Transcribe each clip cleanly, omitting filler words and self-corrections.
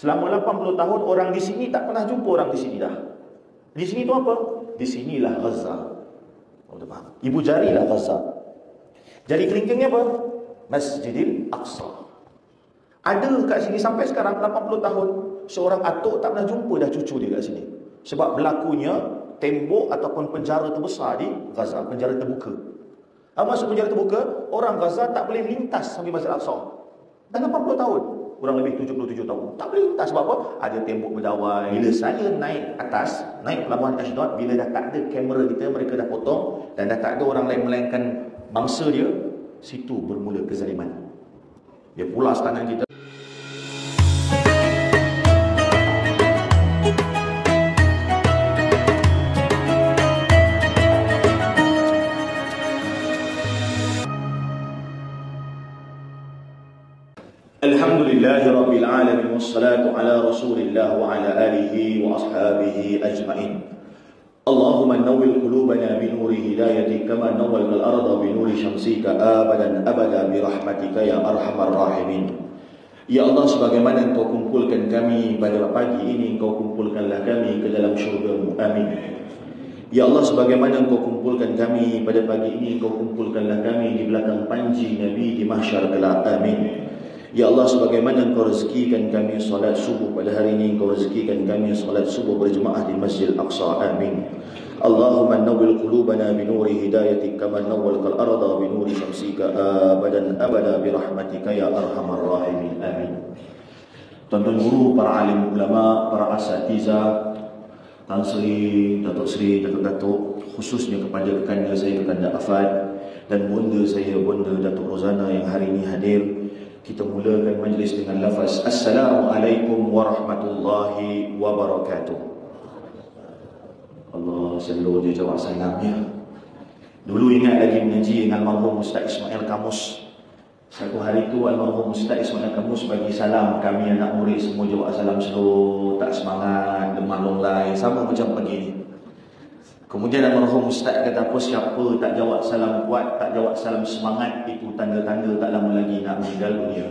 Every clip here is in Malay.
Selama 80 tahun orang di sini tak pernah jumpa orang di sini dah. Di sini tu apa? Di sinilah Gaza. Ibu jarilah Gaza. Jari kelingkingnya apa? Masjidil Aqsa. Ada kat sini sampai sekarang 80 tahun. Seorang atuk tak pernah jumpa dah cucu dia kat sini. Sebab berlakunya tembok ataupun penjara terbesar di Gaza, penjara terbuka. Apa maksud penjara terbuka? Orang Gaza tak boleh lintas sampai Masjid Al-Aqsa. Dah 80 tahun. Kurang lebih 77 tahun. Tak boleh lintas sebab apa? Ada tembok berdawai. Bila saya naik atas, naik pelabuhan Ashdod, bila dah tak ada kamera kita, mereka dah potong dan dah tak ada orang lain melainkan bangsa dia, situ bermula kezaliman. Dia pulas tangan kita. Alhamdulillahirabbil alamin wassalatu ala Rasulillah wa ala alihi wa ashabihi ajmain. Allahumma nawwir qulubana bi nuri hidayatik kama nawwaltal arda bi nuri syamsika abadan abada bi rahmatika ya arhamar rahimin. Ya Allah, sebagaimana Engkau kumpulkan kami pada pagi ini, Engkau kumpulkanlah kami ke dalam syurga-Mu. Amin. Ya Allah, sebagaimana Engkau kumpulkan kami pada pagi ini, Engkau kumpulkanlah kami di belakang panji Nabi di mahsyar kelak. Amin. Ya Allah, sebagaimana Engkau rezekikan kami solat subuh pada hari ini, Engkau rezekikan kami solat subuh berjemaah di Masjid Al-Aqsa. Amin. Allahumma nawwir qulubana bi nuri hidayatik kama nawwaltal arda bi nuri syamsika abadan abada bi rahmatika ya arhamar rahimin. Amin. Tuan-tuan guru, para alim ulama, para asatiza, Tan Sri, Datuk Sri, Datuk-datuk, khususnya kepada rekan saya, Rekan Afad, dan bonda saya, Bonda Datuk Rozana yang hari ini hadir. Kita mulakan majlis dengan lafaz Assalamualaikum warahmatullahi wabarakatuh. Allah selalu dia jawab salamnya. Dulu ingat lagi mengaji dengan almarhum Ustaz Ismail Kamus. Satu hari itu almarhum Ustaz Ismail Kamus bagi salam, kami anak murid semua jawab salam slow, tak semangat, demam longlai, sama macam pagi ni. Kemudian almarhum Ustaz kata apa, siapa tak jawab salam kuat, tak jawab salam semangat, itu tanda-tanda tak lama lagi nak meninggal dunia.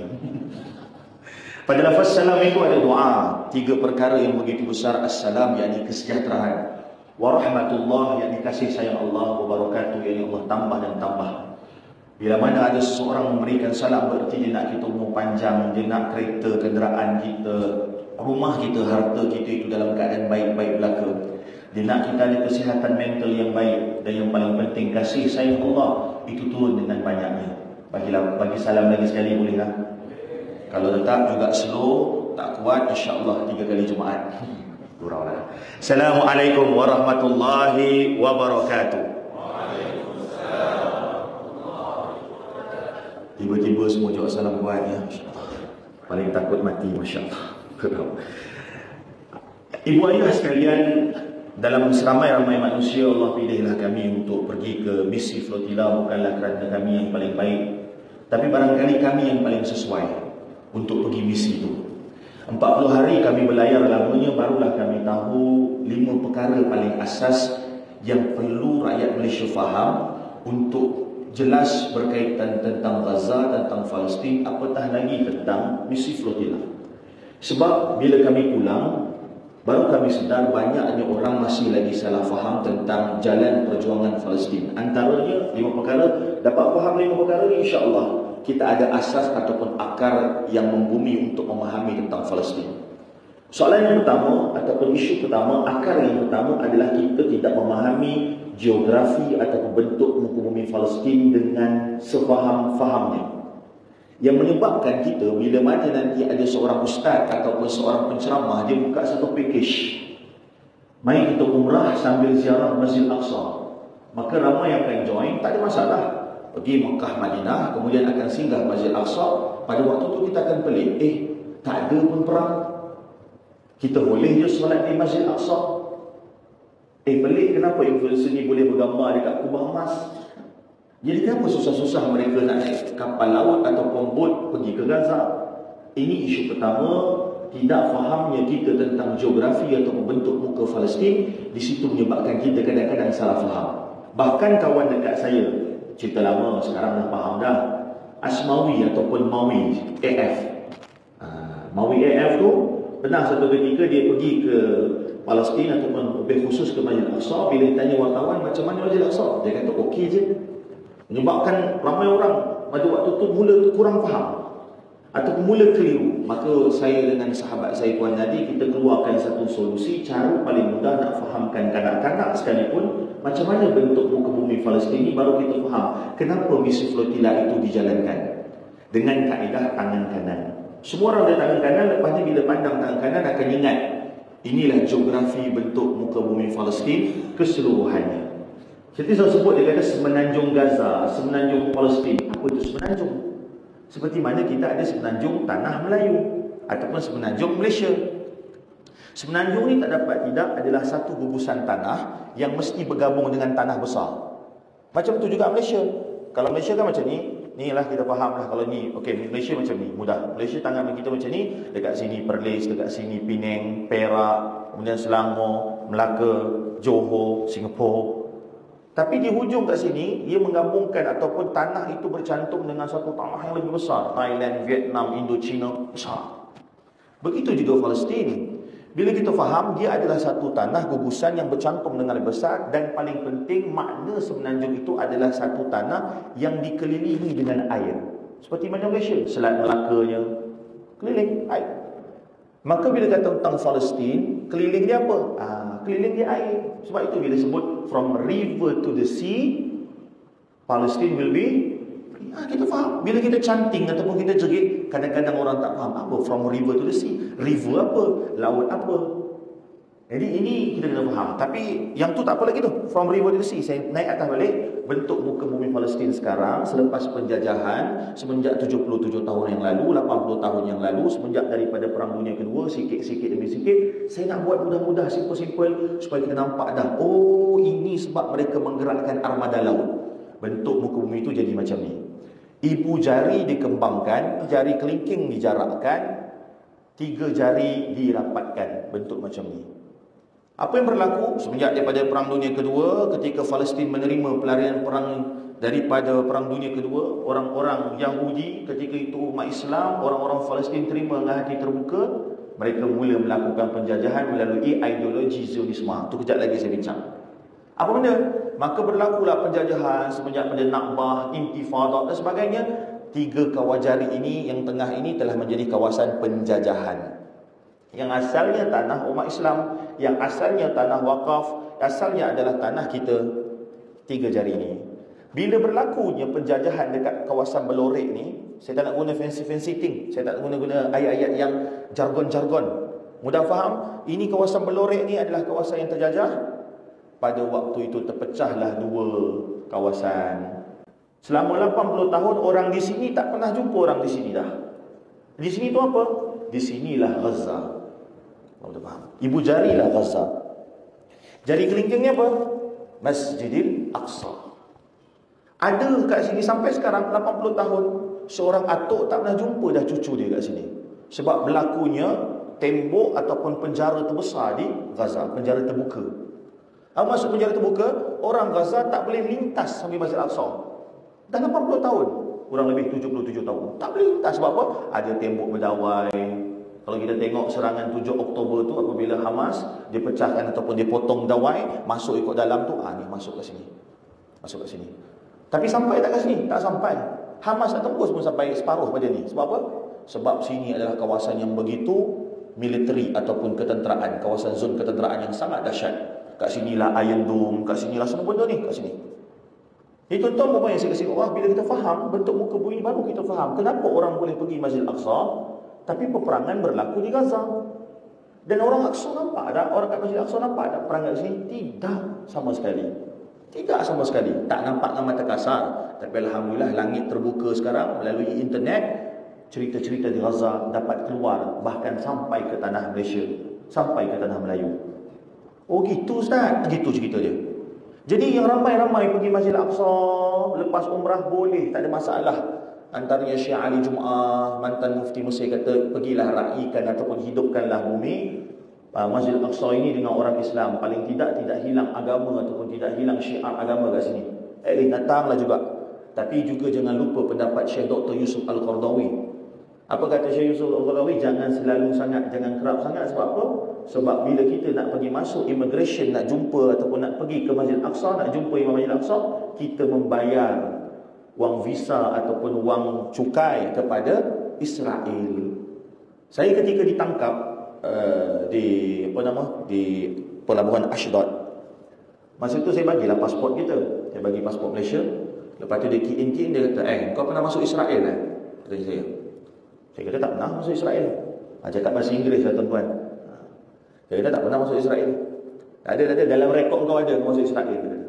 Pada lafaz salam itu ada doa, 3 perkara yang begitu besar. Assalam, yakni kesejahteraan. Warahmatullah, yakni kasih sayang Allah. Wabarakatuh, yakni Allah tambah dan tambah. Bila mana ada seseorang memberikan salam, berarti dia nak kita umur panjang, dia nak kereta, kenderaan kita, rumah kita, harta kita itu dalam keadaan baik-baik belaka. Dia nak kita ada kesihatan mental yang baik. Dan yang paling penting, kasih sayang Allah itu turun dengan banyaknya. Bagi salam lagi sekali boleh tak? Kalau tetap juga slow, tak kuat, insyaAllah 3 kali Jumaat. Guraulah. Assalamualaikum warahmatullahi wabarakatuh. Tiba-tiba semua jawab salam kuat ya. Paling takut mati, Masya Allah. Ibu ayah sekalian, dalam seramai-ramai manusia, Allah pilihlah kami untuk pergi ke misi flotila, bukanlah kerana kami yang paling baik, tapi barangkali kami yang paling sesuai untuk pergi misi itu. 40 hari kami berlayar lamanya, barulah kami tahu 5 perkara paling asas yang perlu rakyat Malaysia faham untuk jelas berkaitan tentang Gaza, tentang Palestin, apatah lagi tentang misi flotila. Sebab bila kami pulang, baru kami sedar banyaknya orang masih lagi salah faham tentang jalan perjuangan Palestin. Antaranya 5 perkara. Dapat faham 5 perkara ni, insya-Allah kita ada asas ataupun akar yang membumi untuk memahami tentang Palestin. Soalan yang pertama ataupun isu pertama, akar yang pertama adalah kita tidak memahami geografi ataupun bentuk muka bumi Palestin dengan sefaham-fahamnya. Yang menyebabkan kita bila mana nanti ada seorang ustaz ataupun seorang penceramah, dia buka satu package, mari kita umrah sambil ziarah Masjid Al-Aqsa, maka ramai akan join, tak ada masalah. Pergi Mekah, Madinah, kemudian akan singgah Masjid Al-Aqsa. Pada waktu tu kita akan pelik, tak ada pun perang, kita boleh je solat di Masjid Al-Aqsa. Pelik, kenapa influencer ni boleh bergambar dekat kubah emas? Jadi kenapa susah-susah mereka nak naik kapal laut ataupun bot pergi ke Gaza? Ini isu pertama, tidak fahamnya kita tentang geografi ataupun bentuk muka Palestin. Di situ menyebabkan kita kadang-kadang salah faham. Bahkan kawan dekat saya, cerita lama sekarang dah faham dah, Asmawi ataupun Mawi AF. Mawi AF tu Pernah satu ketika dia pergi ke Palestin ataupun lebih khusus ke Masjid Al-Aqsa. Bila ditanya wartawan macam mana Masjid Al-Aqsa, dia kata okey je. Menyebabkan ramai orang pada waktu tu mula kurang faham ataupun mula keliru. Maka saya dengan sahabat saya Puan Nadi, kita keluarkan satu solusi, cara paling mudah nak fahamkan kanak-kanak sekalipun macam mana bentuk muka bumi Palestin ni, baru kita faham kenapa misi flotilla itu dijalankan dengan kaedah tangan kanan. Semua orang ada tangan kanan, lepas ni bila pandang tangan kanan akan ingat inilah geografi bentuk muka bumi Palestin keseluruhannya. Seperti saya sebut, dia kata semenanjung Gaza, semenanjung Palestin. Apa itu semenanjung? Seperti mana kita ada semenanjung Tanah Melayu ataupun semenanjung Malaysia. Semenanjung ni tak dapat tidak adalah satu gugusan tanah yang mesti bergabung dengan tanah besar. Macam tu juga Malaysia. Kalau Malaysia kan macam ni, inilah kita faham lah kalau ni. Okey, Malaysia macam ni, mudah. Malaysia tangan kita macam ni, dekat sini Perlis, dekat sini Penang, Perak, kemudian Selangor, Melaka, Johor, Singapura. Tapi di hujung kat sini, dia menggabungkan ataupun tanah itu bercantum dengan satu tanah yang lebih besar. Thailand, Vietnam, Indochina, besar. Begitu juga Palestin. Bila kita faham, dia adalah satu tanah gugusan yang bercantum dengan lebih besar. Dan paling penting, makna semenanjung itu adalah satu tanah yang dikelilingi dengan air. Seperti mana Malaysia, Selat Melakanya keliling air. Maka bila kata tentang Palestin, keliling dia apa? Keliling dia air. Sebab itu bila sebut from river to the sea, Palestine will be free. Kita faham. Bila kita canting ataupun kita jerit, kadang-kadang orang tak faham apa from river to the sea. River apa? Laut apa? Jadi ini kita kena faham. Tapi yang tu tak apa lagi tu. From river to the sea. Saya naik atas balik. Bentuk muka bumi Palestin sekarang selepas penjajahan semenjak 77 tahun yang lalu, 80 tahun yang lalu, semenjak daripada Perang Dunia Kedua, sikit-sikit demi sikit. Saya nak buat mudah-mudah, simple-simple supaya kita nampak dah. Oh, ini sebab mereka menggerakkan armada laut. Bentuk muka bumi itu jadi macam ni. Ibu jari dikembangkan, jari kelingking dijarakkan, 3 jari dirapatkan. Bentuk macam ni. Apa yang berlaku semenjak daripada Perang Dunia Kedua, ketika Palestin menerima pelarian perang daripada Perang Dunia Kedua, orang-orang Yahudi ketika itu umat Islam, orang-orang Palestin terima dengan hati terbuka, mereka mula melakukan penjajahan melalui ideologi Zionisme. Itu kejap lagi saya bincang. Apa benda? Maka berlakulah penjajahan semenjak pada Nakbah, Intifada dan sebagainya. 3 kawal jari ini yang tengah ini telah menjadi kawasan penjajahan. Yang asalnya tanah umat Islam, yang asalnya tanah wakaf, asalnya adalah tanah kita, 3 jari ini. Bila berlakunya penjajahan dekat kawasan Belorek ni, saya tak nak guna fancy-fancy thing, saya tak guna ayat-ayat yang jargon-jargon. Mudah faham? Ini kawasan Belorek ni adalah kawasan yang terjajah. Pada waktu itu terpecahlah 2 kawasan. Selama 80 tahun orang di sini tak pernah jumpa orang di sini dah. Di sini tu apa? Di sinilah Gaza. Ibu jarilah Gaza. Jari kelingkingnya apa? Masjidil Aqsa. Ada kat sini sampai sekarang 80 tahun. Seorang atuk tak pernah jumpa dah cucu dia kat sini. Sebab berlakunya tembok ataupun penjara terbesar di Gaza. Penjara terbuka. Apa maksud penjara terbuka? Orang Gaza tak boleh lintas sampai Masjid Al-Aqsa. Dah 80 tahun. Kurang lebih 77 tahun. Tak boleh lintas. Sebab apa? Ada tembok berdawai. Kalau kita tengok serangan 7 Oktober tu, apabila Hamas dia pecahkan ataupun dia potong dawai, masuk ikut dalam tu, ni masuk ke sini. Masuk ke sini. Tapi sampai tak ke sini? Tak sampai. Hamas tak tembus pun sampai separuh pada ni. Sebab apa? Sebab sini adalah kawasan yang begitu militeri ataupun ketenteraan, kawasan zon ketenteraan yang sangat dahsyat. Kat sinilah Iron Dome, kat sinilah semua benda ni, kat sini. Itu tuan apa yang saya kasi Allah, bila kita faham bentuk muka bumi baru kita faham kenapa orang boleh pergi Masjid Al-Aqsa. Tapi peperangan berlaku di Gaza. Dan orang Aqsa nampak tak? Orang kat Masjid Aqsa nampak tak perang kat sini? Tidak sama sekali. Tidak sama sekali. Tak nampak dengan mata kasar. Tapi Alhamdulillah langit terbuka sekarang melalui internet. Cerita-cerita di Gaza dapat keluar bahkan sampai ke tanah Malaysia, sampai ke tanah Melayu. Oh gitu Ustaz? Gitu cerita dia. Jadi yang ramai-ramai pergi Masjid Aqsa lepas umrah boleh, tak ada masalah. Antaranya Syekh Ali Jum'ah, mantan mufti Mesir, kata pergilah raikan ataupun hidupkanlah bumi Masjid Al-Aqsa ini dengan orang Islam. Paling tidak hilang agama ataupun tidak hilang syiar agama kat sini. Datanglah juga. Tapi juga jangan lupa pendapat Syekh Dr. Yusuf Al-Qardawi. Apa kata Syekh Yusuf Al-Qaradawi? Jangan selalu sangat, jangan kerap sangat. Sebab apa? Sebab bila kita nak pergi masuk immigration, nak jumpa ataupun nak pergi ke Masjid Al-Aqsa, nak jumpa Imam Masjid Al-Aqsa, kita membayar wang visa ataupun wang cukai kepada Israel. Saya ketika ditangkap di pelabuhan Ashdod, masa tu saya bagilah pasport kita. Saya bagi pasport Malaysia. Lepas tu dia key in, dia kata, kau pernah masuk Israel kan? Kata saya. Saya kata tak pernah masuk Israel. Cakap bahasa Inggeris lah tuan-tuan. Saya kata tak pernah masuk Israel. Tak ada dalam rekod kau ada masuk Israel. Dia kata,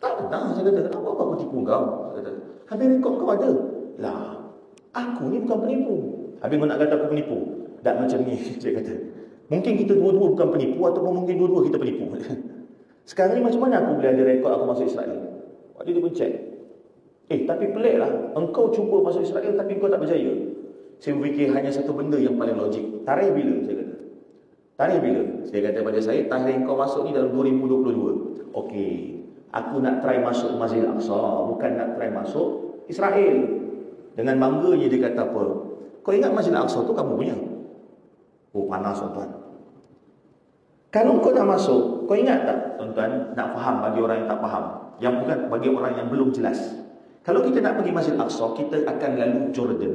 tak pernah. Saya kata, kenapa aku tipu kau? Dia kata, habis rekod kau ada. Lah, aku ni bukan penipu. Habis kau nak kata aku penipu? Tak macam ni. Saya kata, mungkin kita dua-dua bukan penipu, ataupun mungkin dua-dua kita penipu. Sekarang ni macam mana aku boleh ada rekod aku masuk Israel? Waktu dia pun cek. Tapi pelik lah. Engkau cuba masuk Israel tapi engkau tak berjaya. Saya berfikir hanya satu benda yang paling logik. Tarikh bila? Saya kata. Tarikh bila? Saya kata pada saya, tarikh kau masuk ni dalam 2022. Okey. Aku nak try masuk Masjid Al-Aqsa, bukan nak try masuk Israel. Dengan bangganya dia kata apa? Kau ingat Masjid Al-Aqsa tu kamu punya? Oh, panas tuan-tuan. Kalau kau nak masuk, kau ingat tak tuan-tuan, nak faham bagi orang yang tak faham, yang bukan bagi orang yang belum jelas. Kalau kita nak pergi Masjid Al-Aqsa, kita akan lalu Jordan.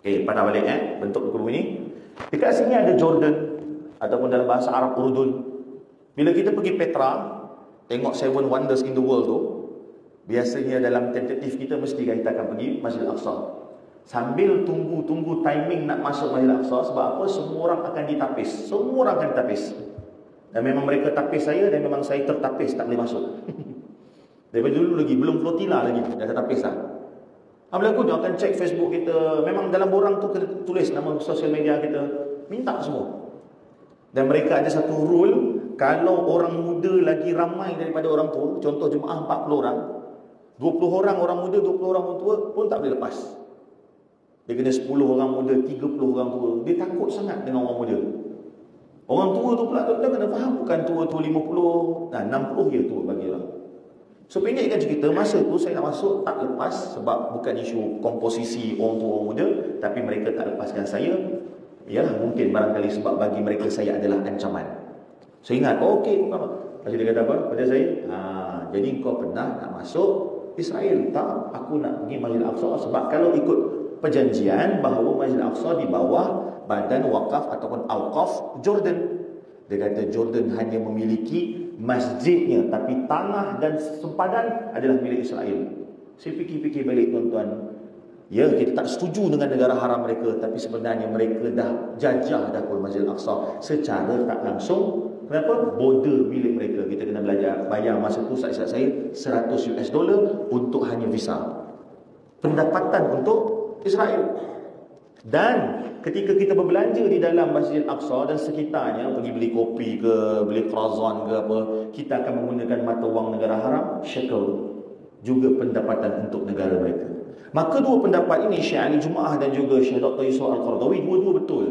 Pandang balik bentuk buku ini. Dekat sini ada Jordan, ataupun dalam bahasa Arab Urdun. Bila kita pergi Petra, tengok Seven Wonders in the World tu, biasanya dalam tentatif kita mesti kita akan pergi Masjid Al-Aqsa. Sambil tunggu timing nak masuk Masjid Al-Aqsa, sebab apa? Semua orang akan ditapis. Semua orang akan ditapis. Dan memang mereka tapis saya, dan memang saya tertapis, tak boleh masuk. Daripada dulu lagi, belum flotilla lagi, dah tertapis lah. Bila aku, dia akan cek Facebook kita. Memang dalam borang tu kita tulis nama sosial media kita, minta semua. Dan mereka ada satu rule, kalau orang muda lagi ramai daripada orang tua, contoh jemaah 40 orang, 20 orang muda, 20 orang tua pun tak boleh lepas. Dia kena 10 orang muda, 30 orang tua. Dia takut sangat dengan orang muda. Orang tua tu pula tuan-tuan kena faham, bukan tua-tua 50, 60 je tua bagi orang. So pendekkan cerita, masa tu saya nak masuk tak lepas, sebab bukan isu komposisi orang tua orang muda, tapi mereka tak lepaskan saya. Yalah, mungkin barangkali sebab bagi mereka saya adalah ancaman. So ingat, okey, lepas dia kata apa pada saya? Jadi kau pernah nak masuk Israel? Tak, aku nak pergi Masjid Al-Aqsa, sebab kalau ikut perjanjian bahawa Masjid Al-Aqsa di bawah Badan Wakaf ataupun Awqaf Jordan. Dia kata Jordan hanya memiliki masjidnya, tapi tanah dan sempadan adalah milik Israel. Saya fikir-fikir balik tuan-tuan. Ya, kita tak setuju dengan negara haram mereka, tapi sebenarnya mereka dah jajah dah pun Masjid Al-Aqsa secara tak langsung. Kenapa? Border milik mereka. Kita kena belajar bayar masa tu saya $100 untuk hanya visa. Pendapatan untuk Israel. Dan ketika kita berbelanja di dalam Masjid Al-Aqsa dan sekitarnya, pergi beli kopi ke, beli croissant ke apa, kita akan menggunakan mata wang negara haram, shekel. Juga pendapatan untuk negara mereka. Maka dua pendapat ini, Syekh Ali Jumaah dan juga Syekh Dr. Yusuf Al-Qaradawi, dua-dua betul.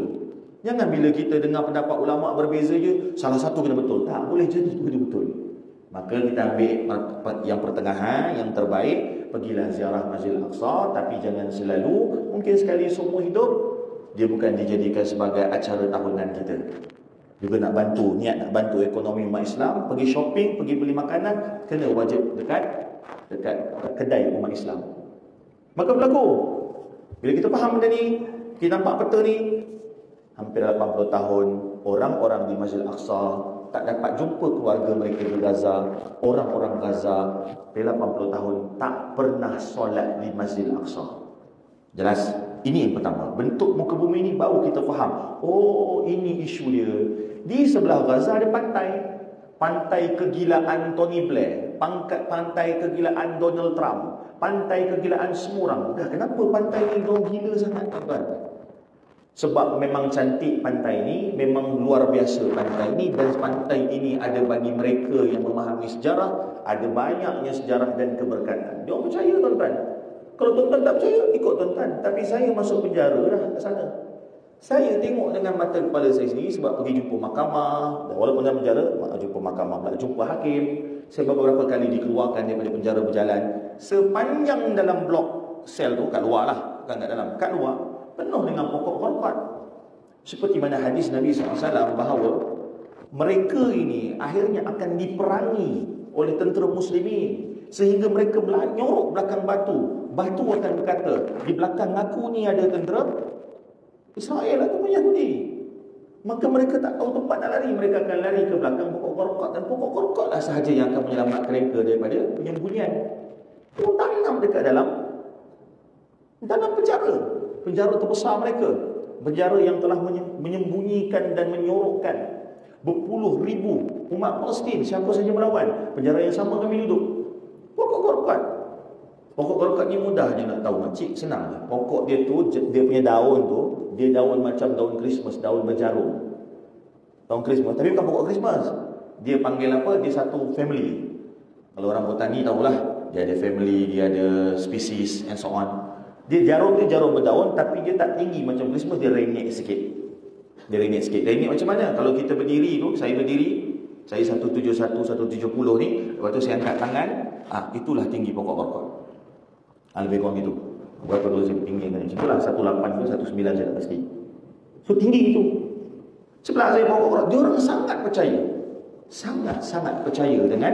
Jangan bila kita dengar pendapat ulama berbeza je, salah satu kena betul. Tak boleh jadi dua-dua betul. Maka kita ambil yang pertengahan, yang terbaik. Pergilah ziarah Masjid Al-Aqsa, tapi jangan selalu, mungkin sekali seumur hidup. Dia bukan dijadikan sebagai acara tahunan kita. Juga nak bantu, niat nak bantu ekonomi umat Islam, pergi shopping, pergi beli makanan, kena wajib dekat kedai umat Islam. Maka berlaku, bila kita faham benda ni, kita nampak peta ni, hampir 80 tahun orang-orang di Masjid Al-Aqsa tak dapat jumpa keluarga mereka di Gaza. Orang-orang Gaza 80 tahun tak pernah solat di Masjid Al-Aqsa. Jelas? Ini yang pertama. Bentuk muka bumi ini baru kita faham. Oh, ini isu dia. Di sebelah Gaza ada pantai. Pantai kegilaan Tony Blair, pantai kegilaan Donald Trump, pantai kegilaan semua orang. Dah, kenapa pantai ni orang gila sangat, tuan-tuan? Sebab memang cantik pantai ini, memang luar biasa pantai ini, dan pantai ini ada bagi mereka yang memahami sejarah, ada banyaknya sejarah dan keberkatan. Dia orang percaya, tuan-tuan. Kalau tuan-tuan tak percaya, ikut tuan-tuan. Tapi saya masuk penjara dah ke sana. Saya tengok dengan mata kepala saya sendiri, sebab pergi jumpa mahkamah, dan walaupun dalam penjara, jumpa mahkamah, nak jumpa hakim. Saya beberapa kali dikeluarkan daripada penjara berjalan. Sepanjang dalam blok sel tu, kat luar lah, bukan kat dalam, kat luar penuh dengan pokok korpat. Seperti mana hadis Nabi SAW bahawa mereka ini akhirnya akan diperangi oleh tentera muslimin, sehingga mereka nyorok belakang batu. Batu akan berkata, di belakang aku ni ada tentera Israel ataupun Yahudi. Maka mereka tak tahu tempat nak lari. Mereka akan lari ke belakang pokok korkat, dan pokok korkat lah sahaja yang akan menyelamatkan mereka daripada penyembunyian. Pun tanam dekat dalam penjara terbesar mereka, penjara yang telah menyembunyikan dan menyorokkan berpuluh ribu umat Palestin, siapa saja melawan. Penjara yang sama kami duduk. Pokok korkat. Pokok korkat ni mudah je nak tahu, makcik, senang je. Pokok dia tu, dia punya daun tu, dia daun macam daun Christmas, daun berjarum. Daun Christmas, tapi bukan pokok Christmas. Dia panggil apa? Dia satu family. Kalau orang botani tahulah, dia ada family, dia ada species and so on. Dia jarum berdaun, tapi dia tak tinggi macam Christmas, dia renyek sikit. Renyek macam mana? Kalau kita berdiri tu, saya berdiri, saya 171, 170 ni, lepas tu saya angkat tangan, itulah tinggi pokok korkat. Lebih kurang gitu. Berapa dulu saya tinggi kan? Itulah 18 ke 19 saya tak pasti. So tinggi itu. Sebelah saya pokok korkat, dia orang sangat percaya. Sangat percaya dengan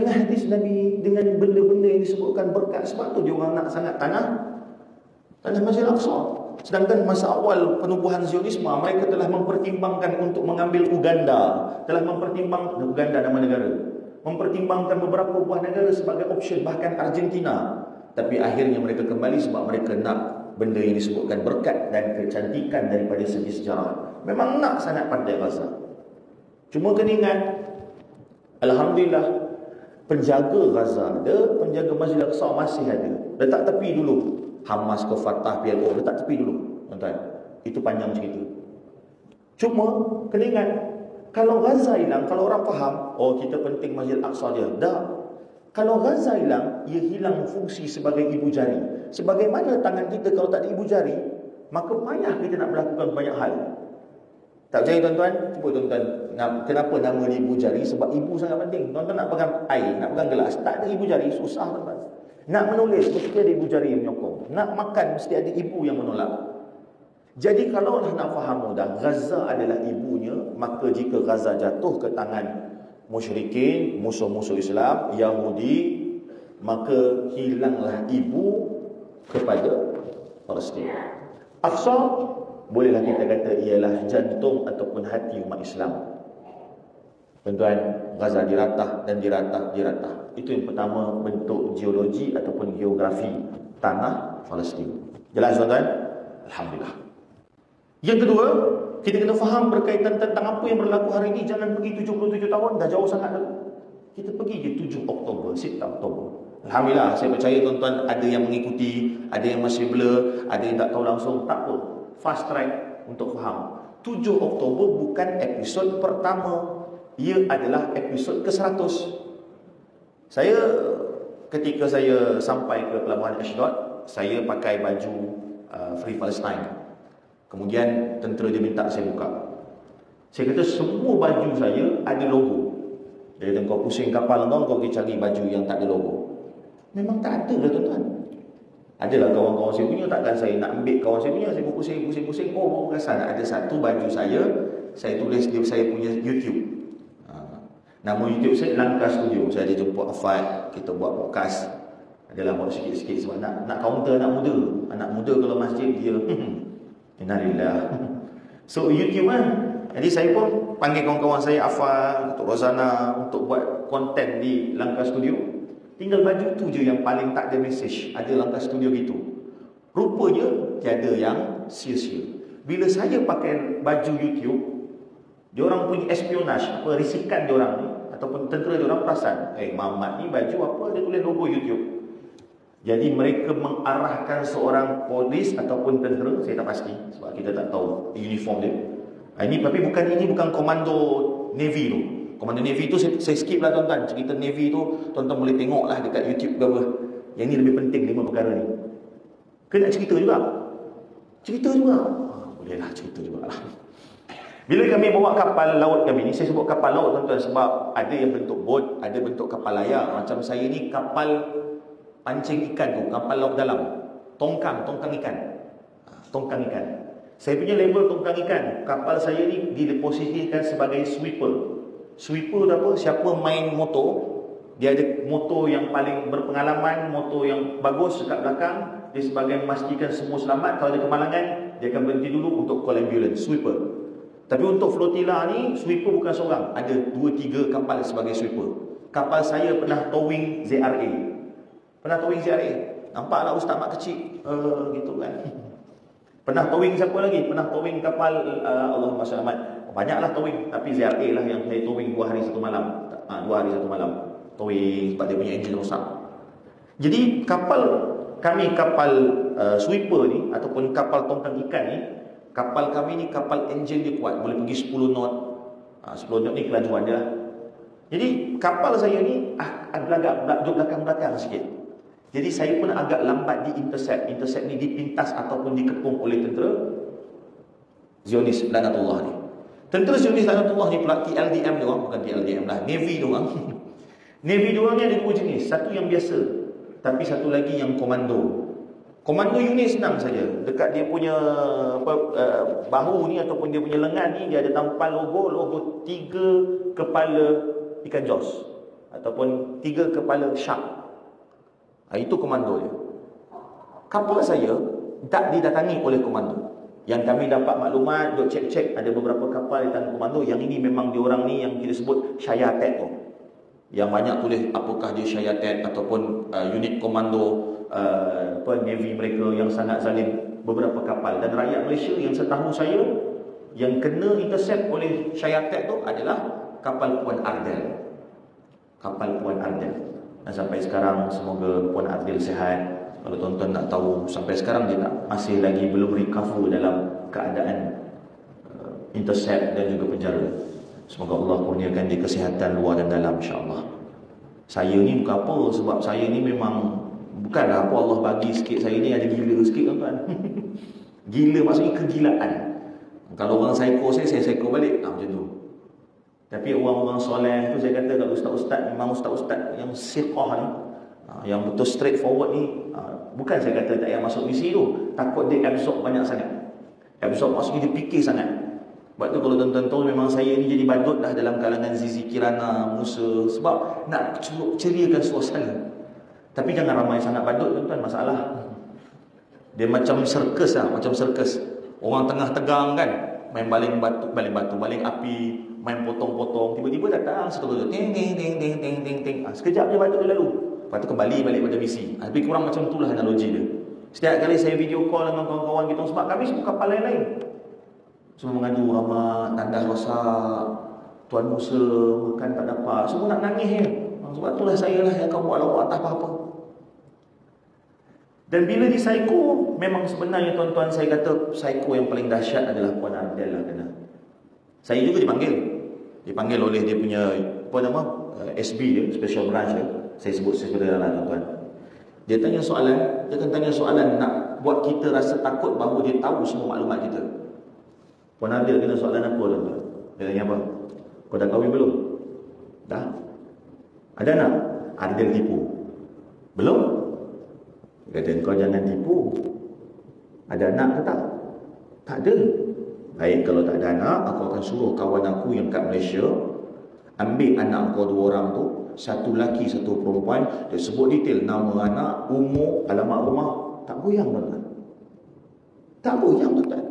hadis Nabi, dengan benda-benda yang disebutkan berkat. Sebab tu dia orang nak sangat tanah Masjid Al-Aqsa. Sedangkan masa awal penubuhan Zionisme, mereka telah mempertimbangkan untuk mengambil Uganda, Uganda nama negara, mempertimbangkan beberapa buah negara sebagai option, bahkan Argentina. Tapi akhirnya mereka kembali sebab mereka nak benda yang disebutkan berkat dan kecantikan daripada segi sejarah. Memang nak sangat pandai Gaza. Cuma kena ingat, alhamdulillah, penjaga Gaza ada, penjaga Masjid Al-Aqsa masih ada. Letak tepi dulu Hamas ke Fatah, PLO, letak tepi dulu, tuan-tuan. Itu panjang cerita. Cuma kena ingat, kalau Gaza hilang, kalau orang faham, kita penting Masjid Al-Aqsa dia. Kalau Gaza hilang, ia hilang fungsi sebagai ibu jari. Sebagaimana tangan kita kalau tak ada ibu jari, maka payah kita nak melakukan banyak hal. Tak percaya tuan-tuan? Cuba tuan-tuan, kenapa nama dia ibu jari? Sebab ibu sangat penting. Tuan-tuan nak pegang air, nak pegang gelas, tak ada ibu jari, susah tuan-tuan. Nak menulis, mesti ada ibu jari yang menyokong. Nak makan, mesti ada ibu yang menolak. Jadi kalau nak faham mudah, Gaza adalah ibunya, maka jika Gaza jatuh ke tangan musyrikin, musuh-musuh Islam, Yahudi, maka hilanglah ibu kepada Palestin. Aqsa, bolehlah kita kata ialah jantung ataupun hati umat Islam. Tuan-tuan, Gaza diratah dan diratah. Itu yang pertama, bentuk geologi ataupun geografi tanah Palestin. Jelas tuan-tuan? Alhamdulillah. Yang kedua, kita kena faham berkaitan tentang apa yang berlaku hari ini. Jangan pergi 77 tahun, dah jauh sangat dah. Kita pergi je 7 Oktober, 6 Oktober. Alhamdulillah, saya percaya tuan-tuan ada yang mengikuti, ada yang masih blur, ada yang tak tahu langsung. Tak apa, fast track untuk faham. 7 Oktober bukan episod pertama, ia adalah episod ke-100. Ketika saya sampai ke pelabuhan Ashdod, saya pakai baju Free Palestine. Kemudian tentera dia minta saya buka. Saya kata semua baju saya ada logo. Dia kata kau pusing kapal kau pergi cari baju yang tak ada logo. Memang tak ada lah tuan-tuan. Adalah kawan-kawan saya punya, takkan saya nak ambil kawan saya punya, saya pun pusing. Baru perasan ada satu baju saya tulis dia saya punya YouTube. Nama YouTube saya Langkah Studio. Saya ada jemput Afad, kita buat podcast. Adalah buat sikit-sikit sebab nak counter anak muda. Anak muda kalau masjid dia innalillah. So YouTube kan. Jadi saya pun panggil kawan-kawan saya, Afad, Tok Rozana, untuk buat konten di Langkah Studio. Tinggal baju tu je yang paling tak ada message. Ada Langkah Studio gitu. Rupanya tiada yang sia-sia. Bila saya pakai baju YouTube, diorang punya espionage, risikan diorang ni ataupun tentera diorang perasan, Mamat ni baju apa, dia tulis logo YouTube. Jadi mereka mengarahkan seorang polis ataupun tentera, saya tak pasti sebab kita tak tahu uniform dia. Ini bukan komando Navy tu. Komando Navy tu saya skip lah tuan-tuan. Cerita Navy tu tuan-tuan boleh tengok lah dekat YouTube ke apa. Yang ni lebih penting 5 perkara ni. Kena cerita juga. Bolehlah cerita juga lah. Bila kami bawa kapal laut kami ni, saya sebut kapal laut tuan-tuan sebab ada yang bentuk bot, ada bentuk kapal layar. Macam saya ni kapal pancing ikan tu, kapal laut dalam. tongkang ikan. Tongkang ikan. Saya punya label tongkang ikan. Kapal saya ni diposisikan sebagai sweeper. Sweeper tu apa? Siapa main motor, dia ada motor yang paling berpengalaman, motor yang bagus dekat belakang, dia sebagai memastikan semua selamat. Kalau ada kemalangan, dia akan berhenti dulu untuk call ambulance. Sweeper. Tapi untuk flotilla ni, sweeper bukan seorang, ada 2-3 kapal sebagai sweeper. Kapal saya pernah towing ZRA. Pernah towing ZRA? Nampaklah Ustaz mak kecil gitu kan. Pernah towing siapa lagi? Pernah towing kapal Allahumma selamat. Banyaklah towing, tapi ZRA lah yang saya towing 2 hari 1 malam. 2 hari 1 malam towing sebab dia punya enjin rosak. Jadi kapal kami, kapal sweeper ni ataupun kapal tongkang ikan ni, kapal kami ni kapal enjin dia kuat, boleh pergi 10 knot. 10 knot ni kelajuan dia lah. Jadi kapal saya ni agak duduk belakang-belakang sikit. Jadi saya pun agak lambat di intercept. Intercept ni dipintas ataupun dikepung oleh tentera Zionis laknatullah ni. Tentera Zionis laknatullah ni pula TLDM dia orang, bukan TLDM lah, Navy dia orang. Navy dia orang ni ada 2 jenis. Satu yang biasa, tapi satu lagi yang komando. Komando unit senang saja. Dekat dia punya bahu ni ataupun dia punya lengan ni, dia ada tampal logo 3 kepala ikan jos ataupun 3 kepala shark. Itu komando dia. Kapal saya tak didatangi oleh komando. Yang kami dapat maklumat, duk cek-cek, ada beberapa kapal di tangan komando. Yang ini memang diorang ni yang kita sebut Shayatet tu. Yang banyak tulis apakah dia Shayatet ataupun unit komando Navy mereka yang sangat zalim, beberapa kapal. Dan rakyat Malaysia yang setahu saya yang kena intercept oleh Shayatet tu adalah kapal Puan Ardel. Kapal Puan Ardel. Dan sampai sekarang semoga Puan Ardel sihat. Kalau tuan-tuan nak tahu, sampai sekarang dia masih lagi belum recover dalam keadaan intercept dan juga penjara. Semoga Allah kurniakan dia kesihatan luar dan dalam, insya-Allah. Saya ni bukan apa, sebab saya ni memang bukanlah apa Allah bagi sikit. Saya ni ada gila sikit, tuan-tuan. Gila maksudnya kegilaan. Kalau orang psycho saya psycho balik. Macam tu. Tapi orang-orang soleh tu, saya kata kalau ustaz-ustaz, memang ustaz-ustaz yang siqah ni, yang betul straightforward ni, bukan saya kata tak payah masuk misi tu, takut dia absorb banyak sangat. Absorb maksudnya dia fikir sangat. Sebab tu kalau tuan-tuan tahu, memang saya ni jadi badut dah dalam kalangan Zizi Kirana, Musa, sebab nak ceriakan suasana. Tapi jangan ramai sangat badut, tuan-tuan, masalah. Dia macam sirkus lah, macam sirkus. Orang tengah tegang kan, main baling batu, baling api, main potong-potong, tiba-tiba datang satu ting ting ting ting ting ting ting. Sekejap je badut dia lalu. Lepas tu kembali balik pada misi. Lebih kurang macam itulah analogi dia. Setiap kali saya video call dengan kawan-kawan kita, sebab kami semua kapal lain-lain, semua mengadu rahmat, tandas rosak, Tuan Musa makan tak dapat, semua nak nangis je. Sebab itulah saya lah yang akan buat lawak tak apa-apa. Dan bila di psycho, memang sebenarnya tuan-tuan, saya kata psycho yang paling dahsyat adalah Puan Ardel lah kena. Saya juga dipanggil oleh dia punya apa nama, SB dia, Special Branch dia. Saya sebut sebenarnya lah, tuan-tuan. Dia tanya soalan nak buat kita rasa takut bahawa dia tahu semua maklumat kita. Puan Ardel kena soalan apa, tuan-tuan? Dia tanya apa? Kau dah kahwin belum? Dah. Ada anak? Ardel tipu. Belum? Dia kata, kau jangan tipu. Ada anak ke tak? Tak ada. Baik, kalau tak ada anak, aku akan suruh kawan aku yang kat Malaysia ambil anak kau 2 orang tu, satu lelaki, satu perempuan. Dia sebut detail nama anak, umur, alamat rumah. Tak goyang, tuan-tuan. Tak goyang, tuan-tuan.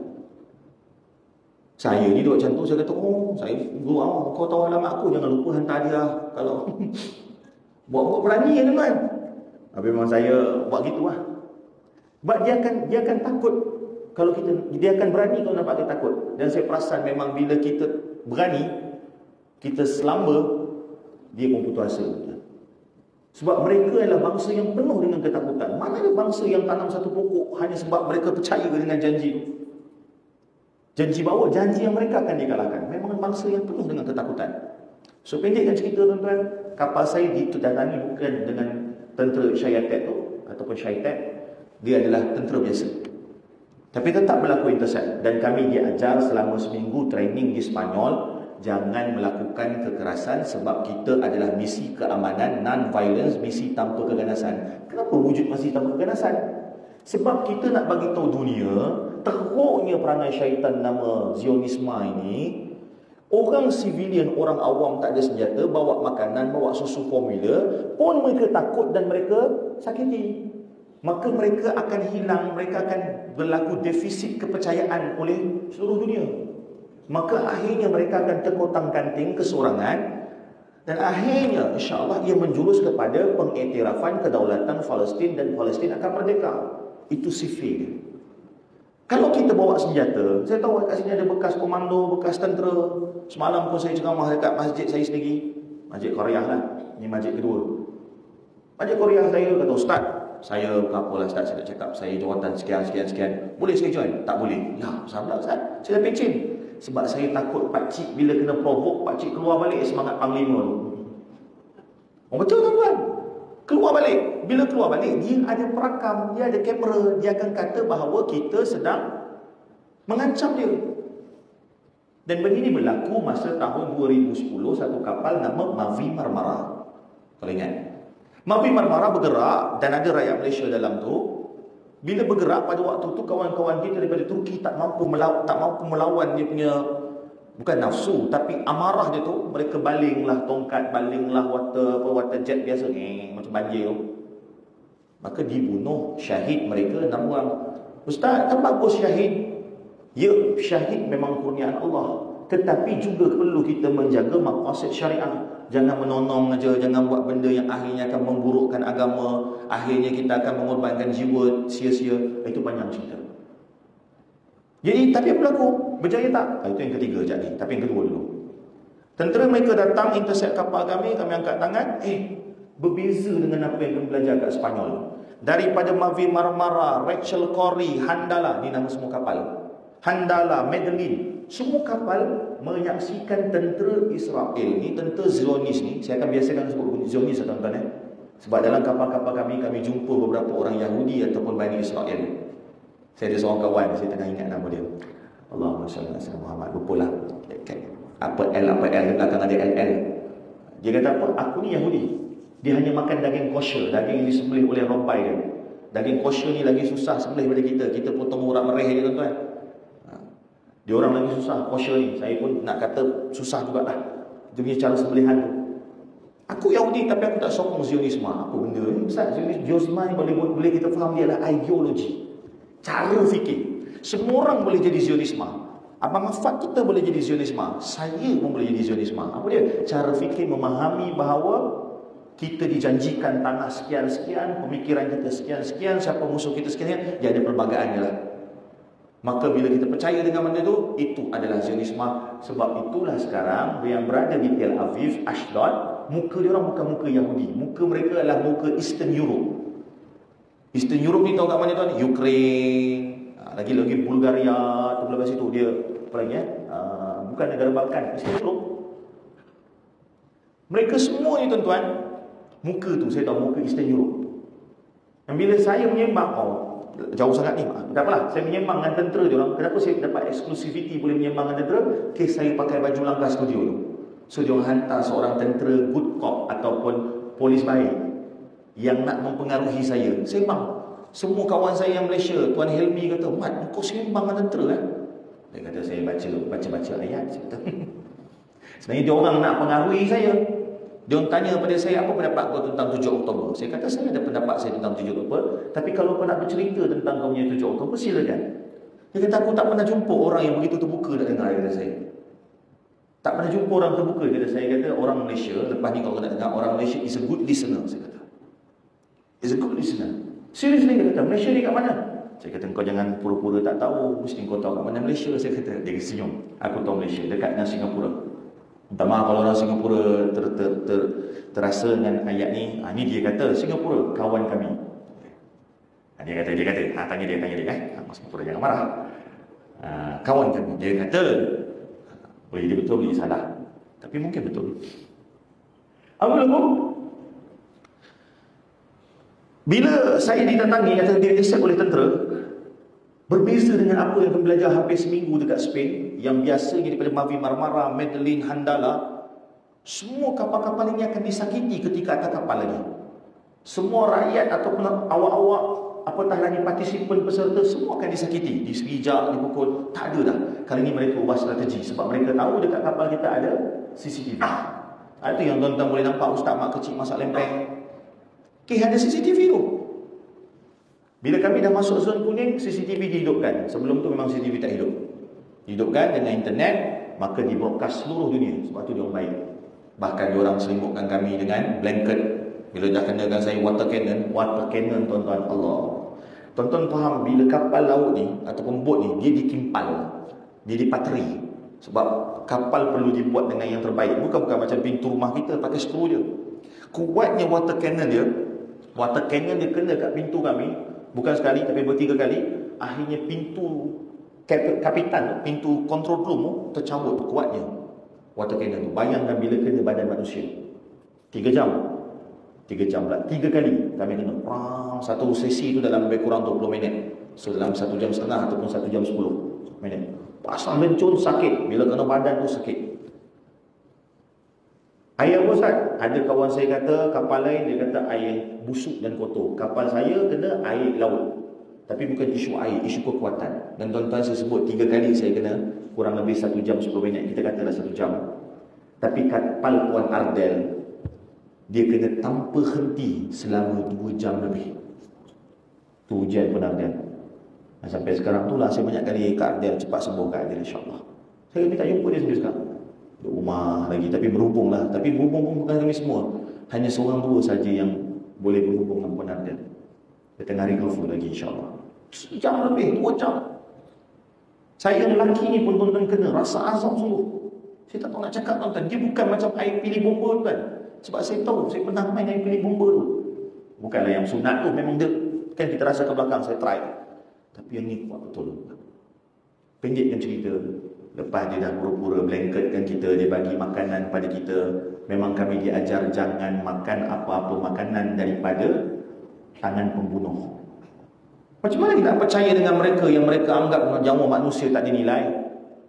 Saya ni duduk macam tu, saya kata, saya guru kau tahu alamat aku, jangan lupa hantar dia. Kalau buat berani ya, tuan-tuan. Tapi memang saya buat gitu lah. Sebab dia akan takut kalau dia akan berani kalau nampak dia takut. Dan saya perasan memang bila kita berani, kita selamba, dia pun putus asa. Sebab mereka adalah bangsa yang penuh dengan ketakutan. Mana ada bangsa yang tanam satu pokok hanya sebab mereka percaya dengan janji itu? Janji bahawa janji yang mereka akan dikalahkan. Memang bangsa yang penuh dengan ketakutan. So pendekkan cerita, tuan-tuan, kapal saya ditudatangi bukan dengan tentera Shayatet tu ataupun Shayatet. Dia adalah tentera biasa. Tapi tetap berlaku intercept. Dan kami diajar selama seminggu training di Spanyol, jangan melakukan kekerasan sebab kita adalah misi keamanan, non-violence, misi tanpa keganasan. Kenapa wujud misi tanpa keganasan? Sebab kita nak bagi tahu dunia, teruknya perangai syaitan nama Zionisme ini. Orang civilian, orang awam tak ada senjata, bawa makanan, bawa susu formula, pun mereka takut dan mereka sakiti. Maka mereka akan hilang, mereka akan berlaku defisit kepercayaan oleh seluruh dunia. Maka akhirnya mereka akan terkotang-kanting kesorangan, dan akhirnya insya-Allah ia menjurus kepada pengiktirafan kedaulatan Palestin, dan Palestin akan merdeka. Itu sifil. Kalau kita bawa senjata, saya tahu kat sini ada bekas komando, bekas tentera. Semalam pun saya ceramah dekat masjid saya sendiri, Masjid Korea lah. Ini masjid kedua. Masjid Korea saya kata, "Ustaz, saya apalah Ustaz, saya nak cakap saya jawatan sekian. Boleh saya join?" "Tak boleh." "Ya, sabar Ustaz, saya dah pencin." Sebab saya takut pakcik bila kena provoke, pakcik keluar balik semangat panglima tu. Oh, betul tuan-tuan. Keluar balik. Bila keluar balik, dia ada perakam, dia ada kamera, dia akan kata bahawa kita sedang mengancam dia. Dan begini berlaku masa tahun 2010, satu kapal nama Mavi Marmara. Kalau ingat, Mavi Marmara bergerak dan ada rakyat Malaysia dalam tu. Bila bergerak pada waktu tu, kawan-kawan kita daripada Turki tak mampu melawan dia punya, bukan nafsu, tapi amarah dia tu. Mereka balinglah tongkat, balinglah water jet biasa, macam banjir tu. Maka dibunuh, syahid mereka 6 orang. "Ustaz, kan bagus syahid." Ya, syahid memang kurniaan Allah, tetapi juga perlu kita menjaga maqasid syariah. Jangan menonong aja, jangan buat benda yang akhirnya akan memburukkan agama, akhirnya kita akan mengorbankan jiwa sia-sia. Itu panjang cerita. Jadi, tapi apa berlaku? Berjaya tak? Itu yang ketiga jadi. Tapi yang kedua dulu. Tentera mereka datang, intercept kapal kami angkat tangan. Berbeza dengan apa yang kami belajar kat Sepanyol. Daripada Mavi Marmara, Rachel Corrie, Handala, ni nama semua kapal. Handala, Madeline, semua kapal menyaksikan tentera Israel ni, tentera Zionis ni. Saya akan biasakan sebut Zionis, tuan-tuan. Sebab dalam kapal-kapal kami jumpa beberapa orang Yahudi ataupun Bani Israel. Saya ada seorang kawan, saya tengah ingat nama dia. Allahumma salli ala Muhammad. Lupalah. Apa L, belakang ada LL. Dia kata apa? Aku ni Yahudi. Dia hanya makan daging kosher, daging yang disembelih oleh rompai dia. Daging kosher ni lagi susah sembelih daripada kita. Kita potong urat mereh je, tuan-tuan. Dia orang lagi susah kosher ni. Saya pun nak kata susah jugalah. Dia punya cara sembelihan tu. Aku Yahudi tapi aku tak sokong Zionisme. Apa benda ni? Ustaz, Zionisme ni boleh kita faham dia adalah ideologi, cara fikir. Semua orang boleh jadi Zionisme. Abang Afad kita boleh jadi Zionisme. Saya pun boleh jadi Zionisme. Apa dia? Cara fikir memahami bahawa kita dijanjikan tanah sekian-sekian, pemikiran kita sekian-sekian, siapa musuh kita sekian, dia ada perlembagaan lah. Maka bila kita percaya dengan benda itu adalah Zionisme. Sebab itulah sekarang yang berada di Tel Aviv, Ashdod, muka dia orang bukan muka Yahudi. Muka mereka adalah muka Eastern Europe. Eastern Europe ni tahu kat mana tuan? Ukraine, lagi Bulgaria, tu belah situ dia apa lagi bukan negara Balkan, Eastern Europe. Mereka semua ni tuan-tuan, muka tu saya tahu muka Eastern Europe. Dan bila saya menyembang, jauh sangat ni, tak apalah, saya menyembang dengan tentera dia orang. Kenapa saya dapat exclusivity boleh menyembang dengan tentera? Saya pakai baju langkah studio tu. So dia orang hantar seorang tentera good cop ataupun polis baik yang nak mempengaruhi saya. Sembang. Semua kawan saya yang Malaysia, Tuan Helmi kata, "Mat, kau sembang dengan tentera kan?" Dia kata, "Saya baca ayat." Saya kata, sebenarnya dia orang nak pengaruhi saya. Dia orang tanya kepada saya, "Apa pendapat kau tentang 7 Oktober?" Saya kata, "Saya ada pendapat saya tentang 7 Oktober, tapi kalau kau nak bercerita tentang kau punya 7 Oktober, silakan." Dia kata, "Aku tak pernah jumpa orang yang begitu terbuka nak dengar," kata saya. Tak pernah jumpa orang terbuka, kata saya. Kata orang Malaysia, lepas ni kalau nak dengar, orang Malaysia is a good listener, saya kata. Is a good listener. Seriously, dia kata, "Malaysia ni kat mana?" Saya kata, "Kau jangan pura-pura tak tahu, mesti kau tahu kat mana Malaysia." Saya kata, dia senyum. "Aku tahu Malaysia, dekat dengan Singapura." Minta maaf kalau orang Singapura terasa dengan ayat ni. Ni dia kata, "Singapura, kawan kami." Dia kata, tanya dia Orang Singapura jangan marah. "Kawan kami." Dia kata, boleh jadi betul, boleh salah, tapi mungkin betul. Apa lagu? Bila saya didatangi atau diresep oleh tentera, berbeza dengan apa yang kami belajar hampir seminggu dekat Spain, yang biasanya daripada Mavi Marmara, Madeline, Handala, semua kapal-kapal ini akan disakiti ketika atas kapal lagi. Semua rakyat ataupun awak-awak apatah lagi partisipan peserta semua akan disakiti, disepijak, dipukul. Tak ada dah. Kali ni mereka ubah strategi sebab mereka tahu dekat kapal kita ada CCTV. Itu yang tuan-tuan boleh nampak ustaz mak kecil masak lempeng. Ada CCTV tu. Bila kami dah masuk zon kuning, CCTV dihidupkan. Sebelum tu memang CCTV tak hidup. Dihidupkan dengan internet, maka di broadcast seluruh dunia. Sebab tu dia orang baik. Bahkan dia orang selimutkan kami dengan blanket. Bila dah kenakan saya water cannon tuan-tuan, Allah. Tuan-tuan faham bila kapal laut ni ataupun bot ni dia dikimpal, dia dipateri. Sebab kapal perlu dibuat dengan yang terbaik. Bukan macam pintu rumah kita pakai skru je. Kuatnya water cannon dia kena kat pintu kami, bukan sekali tapi bertiga kali. Akhirnya pintu kapitan, pintu control room tu tercabut kuatnya water cannon tu. Bayangkan bila kena badan manusia. 3 jam pula, 3 kali kami kena. Satu sesi tu dalam lebih kurang 20 minit. So dalam 1 jam setengah ataupun 1 jam 10 minit. Pasal lencun sakit. Bila kena badan tu sakit. Air apa Ustaz? Ada kawan saya kata kapal lain dia kata air busuk dan kotor. Kapal saya kena air laut. Tapi bukan isu air, isu kekuatan. Dan tuan-tuan saya sebut 3 kali saya kena kurang lebih 1 jam 10 minit. Kita katalah 1 jam. Tapi kapal Puan Ardel dia kena tanpa henti selama 2 jam lebih. Tu ujian Puan Ardel. Dan sampai sekarang tu lah saya banyak kali Kak Ardel cepat sembuh Kak Ardel insyaAllah. Saya tak jumpa dia sampai sekarang. Duduk rumah lagi, tapi berhubung lah. Tapi berhubung pun bukan kami semua. Hanya seorang dua saja yang boleh berhubung dengan Puan Ardel. Dia tengah recover lagi insyaAllah. Sejam lebih, 2 jam. Saya lelaki ni pun tuan-tuan kena rasa azab sungguh. Saya tak tahu nak cakap tuan-tuan. Dia bukan macam air pilih bomba tuan. Sebab saya tahu, saya pernah main air pilih bomba tu. Bukanlah yang sunat tu, memang dia kan kita rasa ke belakang, saya try. Tapi yang ni kuat betul. Pendekkan cerita. Lepas dia dah pura-pura blanketkan kita, dia bagi makanan pada kita. Memang kami diajar jangan makan apa-apa makanan daripada tangan pembunuh. Macam mana kita percaya dengan mereka yang mereka anggap nyawa manusia tak dinilai?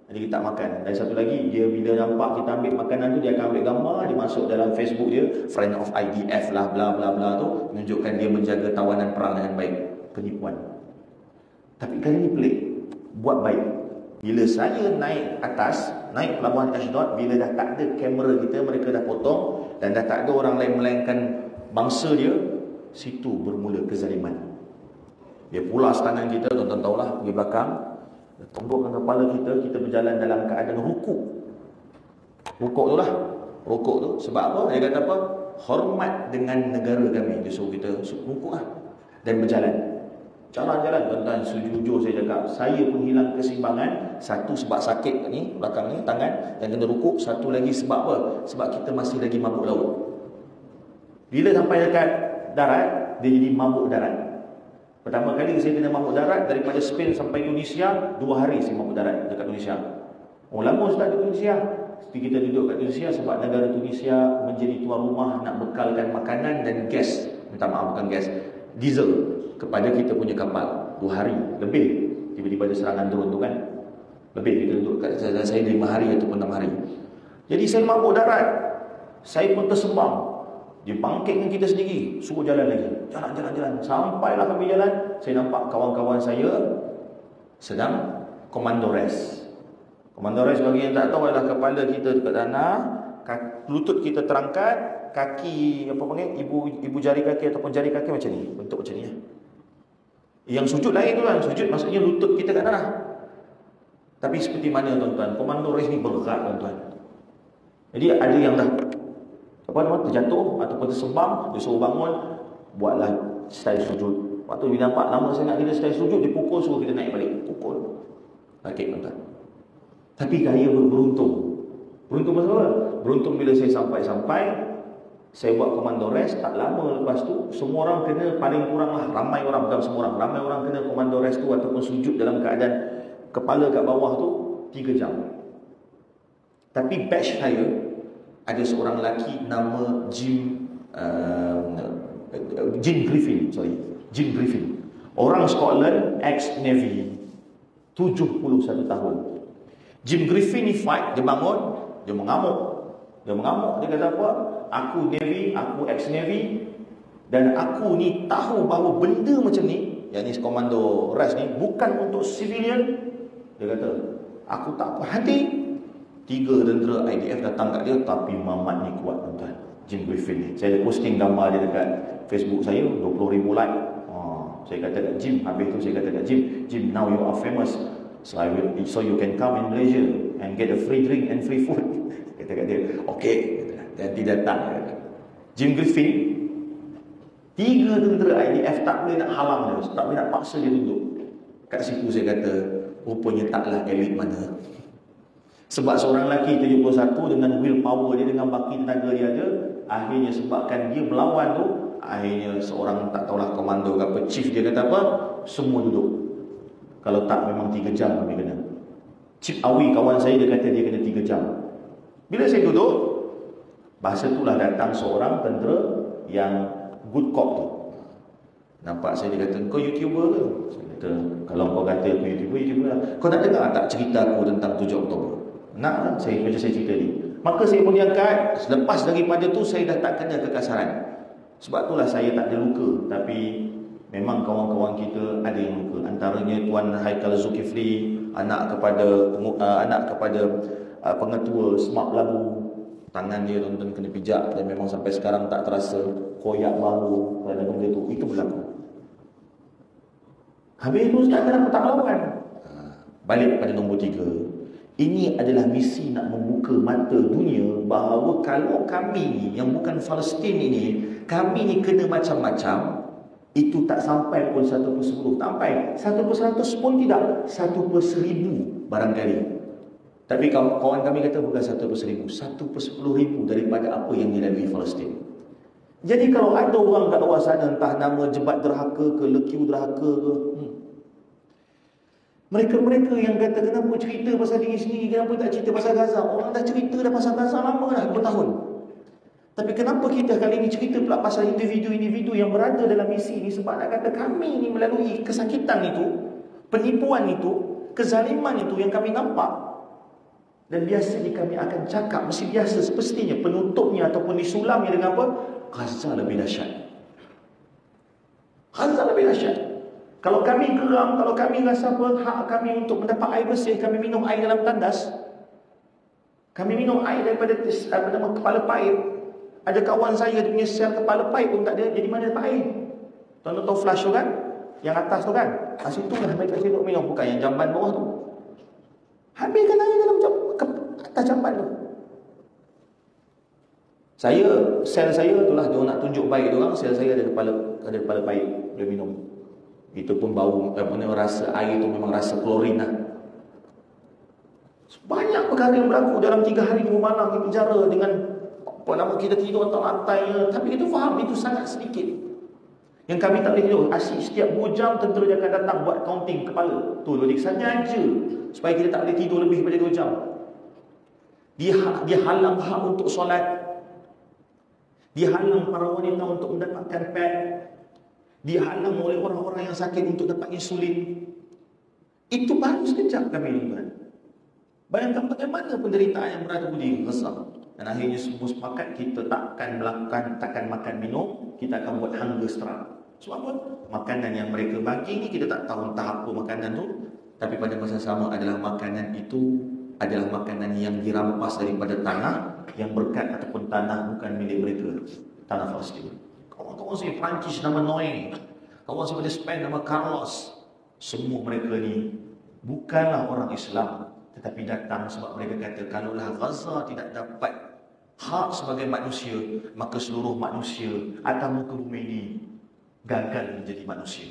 Jadi kita tak makan. Dan satu lagi, dia bila nampak kita ambil makanan tu, dia akan ambil gambar, dia masuk dalam Facebook dia, friend of IDF lah, bla bla bla tu, menunjukkan dia menjaga tawanan perang dengan baik. Penipuan. Tapi kali ni pelik. Buat baik. Bila saya naik atas, naik pelabuhan Ashdod, bila dah tak ada kamera kita, mereka dah potong dan dah tak ada orang lain melainkan bangsa dia, situ bermula kezaliman. Dia pulas tangan kita, tuan-tuan tahulah, pergi belakang, tundukkan kepala kita, kita berjalan dalam keadaan rukuk. Rukuk tu lah. Rukuk tu, sebab apa? Dia kata apa? Hormat dengan negara kami. Dia suruh kita rukuk lah. Dan berjalan. Jalan-jalan tuan-tuan, sejujur saya cakap, saya pun hilang keseimbangan. Satu sebab sakit ni, belakang ni, tangan, yang kena rukuk. Satu lagi sebab apa? Sebab kita masih lagi mabuk laut. Bila sampai dekat darat, dia jadi mabuk darat. Pertama kali saya kena mabuk darat, daripada Spain sampai Indonesia, 2 hari saya mabuk darat dekat Indonesia. Oh lama sudah di Indonesia. Tapi kita duduk kat Indonesia sebab negara Tunisia menjadi tuan rumah nak bekalkan makanan dan gas. Minta maaf, bukan gas, diesel kepada kita punya kapal. 2 hari lebih tiba-tiba ada serangan drone tu kan. Lebih kita duduk kat saya 5 hari ataupun 6 hari. Jadi saya mabuk darat. Saya pun tersembam. Dia bangkitkan kita sendiri, suruh jalan lagi. Jalan. Sampailah kami jalan, saya nampak kawan-kawan saya sedang komando rest. Komando rest bagi yang tak tahu adalah kepala kita dekat tanah, lutut kita terangkat, kaki apa panggil, ibu jari kaki ataupun jari kaki macam ni, bentuk macam ni ya. Yang sujud lain tu kan, sujud maksudnya lutut kita kat tanah. Tapi seperti mana tuan-tuan, komando rest ni berat tuan-tuan. Jadi ada yang dah terjatuh ataupun tersembam, dia suruh bangun, buatlah style sujud. Waktu dia nampak lama saya nak kita style sujud, dia pukul, suruh kita naik balik, pukul. Okey tuan-tuan. Tapi gaya beruntung. Beruntung pasal apa? Beruntung bila saya sampai, saya buat komando rest, tak lama lepas tu semua orang kena, paling kurang lah, ramai orang, bukan semua orang, ramai orang kena komando rest tu ataupun sujud dalam keadaan kepala kat bawah tu 3 jam. Tapi batch saya ada seorang lelaki nama Jim Griffin. Orang Scotland, ex-Navy, 71 tahun. Jim Griffin ni fight, dia bangun, dia mengamuk. Dia kata apa? Aku Navy, aku ex-Navy, dan aku ni tahu bahawa benda macam ni yang ni komando RAS ni, bukan untuk civilian. Dia kata, aku tak puas hati 3 tentera IDF datang kat dia, tapi Mamat ni kuat tuan-tuan. Jim Griffin ni, saya ada posting gambar dia dekat Facebook saya, 20,000 like. Saya kata kat Jim, habis tu saya kata kat Jim, now you are famous, so you can come in Malaysia and get a free drink and free food. Kata kat dia, okey, nanti datang. Jim Griffin, 3 tentera IDF tak boleh nak halang dia, tak boleh nak paksa dia duduk. Kat situ saya kata, rupanya taklah elit mana. Sebab seorang lelaki 71 dengan willpower dia, dengan baki tenaga dia ada, akhirnya sebabkan dia melawan tu, akhirnya seorang tak tahulah komando ke apa, chief dia kata apa, semua duduk. Kalau tak memang 3 jam kami kena. Chief Awi kawan saya, dia kata dia kena 3 jam. Bila saya duduk, bahasa itulah datang seorang tentera yang good cop tu. Nampak saya, dia kata, kau YouTuber ke? Saya kata, kalau kau kata aku YouTuber lah. Kau nak dengar tak cerita aku tentang 7 Oktober? Nak lah, macam saya cerita ni. Maka saya pun angkat. Selepas daripada tu saya dah tak kena kekasaran. Sebab itulah saya tak ada luka. Tapi memang kawan-kawan kita ada yang luka. Antaranya Tuan Haikal Zulkifli, anak kepada pengetua Smart Labu. Tangan dia tuan-tuan kena pijak, dan memang sampai sekarang tak terasa koyak baru kerana benda tu. Itu berlaku. Habis itu sekarang aku tak lawan. Balik pada nombor 3. Ini adalah misi nak membuka mata dunia bahawa kalau kami ni yang bukan Palestin ini, kami ni kena macam-macam, itu tak sampai pun 1/10. Tak sampai 1/100 pun tidak, 1/1000 barangkali. Tapi kawan kami kata bukan 1/1000, 1/10,000 daripada apa yang dilalui Palestin. Jadi kalau ada orang kat luar sana, entah nama Jebat Derhaka ke, Lekiu Derhaka ke, mereka-mereka yang kata kenapa cerita pasal diri sendiri, kenapa tak cerita pasal Gaza? Orang dah cerita dah pasal Gaza lama dah, bertahun. Tapi kenapa kita kali ini cerita pula pasal individu-individu yang berada dalam misi ini? Sebab nak kata kami ini melalui kesakitan itu, penipuan itu, kezaliman itu yang kami nampak. Dan biasanya kami akan cakap, mesti biasa semestinya penutupnya ataupun disulamnya dengan apa? Gaza lebih dahsyat. Gaza lebih dahsyat. Kalau kami geram, kalau kami rasa apa, hak kami untuk mendapat air bersih, kami minum air dalam tandas. Kami minum air daripada kepala paip. Ada kawan saya, dia punya sel kepala paip pun tak ada, jadi mana dapat air? Tuan-tuan tahu flush tu kan? Yang atas tu kan? Situ lah mereka duduk minum, bukan yang jamban bawah tu. Habiskan air dalam atas jamban tu. Sel saya itulah, dia nak tunjuk baik dia orang, sel saya ada kepala paip, boleh minum. Itu pun bau, rasa air itu memang rasa klorin lah. Banyak perkara yang berlaku dalam 3 hari 2 malam di penjara dengan apa nama, kita tidur atas lantai. Tapi kita faham itu sangat sedikit. Yang kami tak boleh tidur, asyik setiap 2 jam tentera dia akan datang buat counting kepala. Tu dia sengaja supaya kita tak boleh tidur lebih daripada 2 jam. Dia halang hak untuk solat. Dia halang para wanita untuk mendapatkan pad. Dihalang oleh orang-orang yang sakit untuk dapat insulin. Itu baru sekejap kami tuan. Bayangkan bagaimana penderitaan yang berada di Gaza. Dan akhirnya semua sepakat kita takkan makan minum, kita akan buat hunger strike. Sebab apa? Makanan yang mereka bagi ni kita tak tahu entah apa makanan tu, tapi pada masa sama adalah makanan itu adalah makanan yang dirampas daripada tanah yang berkat ataupun tanah bukan milik mereka, tanah Palestin. Kawan-kawan saya Perancis nama Noé, kawan saya pada Spain nama Carlos. Semua mereka ni bukanlah orang Islam, tetapi datang sebab mereka kata kalaulah Gaza tidak dapat hak sebagai manusia, maka seluruh manusia atas muka bumi ini gagal menjadi manusia.